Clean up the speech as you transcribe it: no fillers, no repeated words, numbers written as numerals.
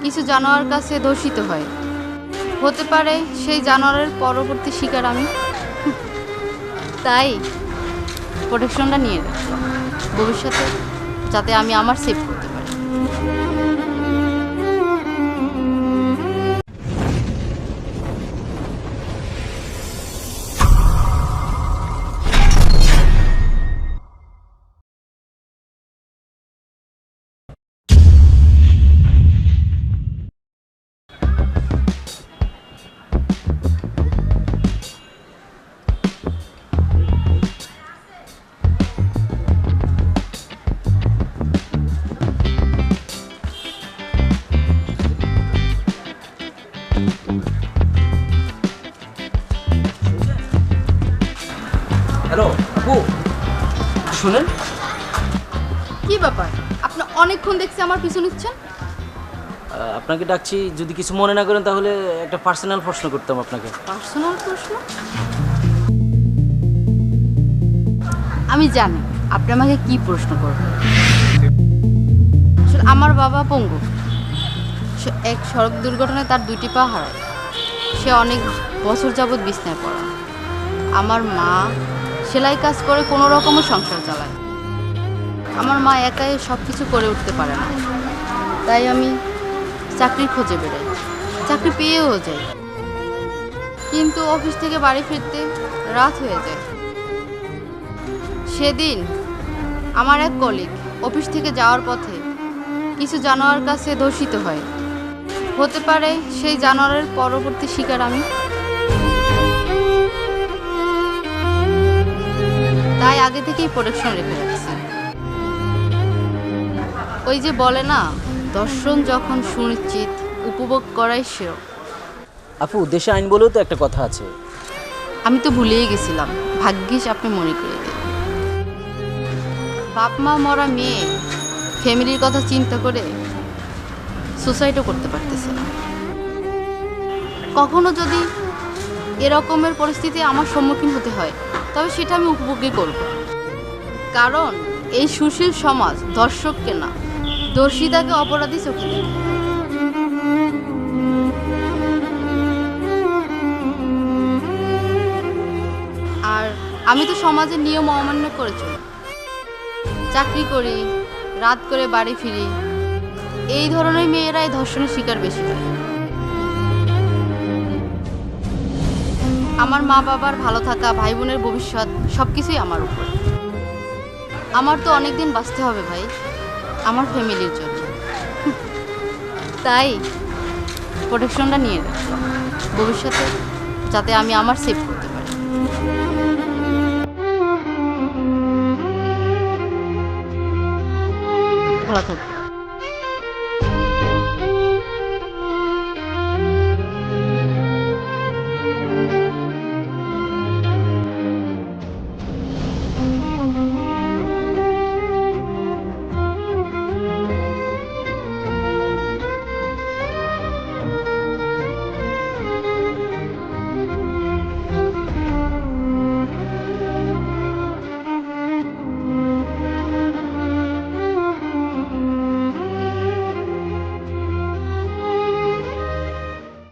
কিছু জানোয়ার কাছে দূষিত হয়, হতে পারে সেই জানোয়ারের পরবর্তী শিকার আমি। তাই প্রোটেকশনটা নিয়ে রাখলাম ভবিষ্যতে, যাতে আমি আমার সেভ করতে পারি। হ্যালো আপু, শুনেন। কি ব্যাপার, আপনি অনেকক্ষণ দেখছি আমার পিছু নিচ্ছেন? আপনাকে ডাকছি, যদি কিছু মনে না করেন তাহলে একটা পার্সোনাল প্রশ্ন করতাম আপনাকে। পার্সোনাল প্রশ্ন? আমি জানি আপনি আমাকে কি প্রশ্ন করবেন। আসলে আমার বাবা পঙ্গু, সে এক সড়ক দুর্ঘটনায় তার দুইটি পা হারায়। সে অনেক বছর যাবৎ বিছনায় পড়া। আমার মা সেলাই কাজ করে কোনো রকমের সংসার চালায়। আমার মা একাই সব কিছু করে উঠতে পারে না, তাই আমি চাকরির খোঁজে বেরোই। চাকরি পেয়েও যাই, কিন্তু অফিস থেকে বাড়ি ফিরতে রাত হয়ে যায়। সেদিন আমার এক কলিগ অফিস থেকে যাওয়ার পথে কিছু জানোয়ার কাছে দূষিত হয়, হতে পারে সেই জানোয়ারের পরবর্তী শিকার আমি। তাই আগে থেকেই প্রোটেকশন রেখে রাখছি। ওই যে বলে না, দর্শন যখন সুনিশ্চিত, উপভোগ করাই শ্রেয়। আপু, দেশে আইন বলেও তো একটা কথা আছে। আমি তো ভুলেই গেছিলাম, ভাগ্যিস আপনি মনে করে দিলেন। বাপ মা মরা মেয়ে ফ্যামিলির কথা চিন্তা করে সুসাইডও করতে পারতেছে না। কখনো যদি এরকমের পরিস্থিতি আমার সম্মুখীন হতে হয়, তবে সেটা আমি উপভোগই করব। কারণ এই সুশীল সমাজ দর্শককে না, দর্শিতাকে অপরাধী চোখে দেখে। আর আমি তো সমাজের নিয়ম অমান্য করে চলি। চাকরি করি, রাত করে বাড়ি ফিরি। এই ধরনের মেয়েরাই ধর্ষণের শিকার বেশি হয়। আমার মা বাবার ভালো থাকা, ভাই বোনের ভবিষ্যৎ সবকিছুই আমার উপর। আমার তো অনেক দিন বাঁচতে হবে ভাই, আমার ফ্যামিলির জন্য। তাই প্রোটেকশনটা নিয়ে রাখলাম ভবিষ্যতে, যাতে আমি আমার সেভ করতে পারি। ভালো থাকবে।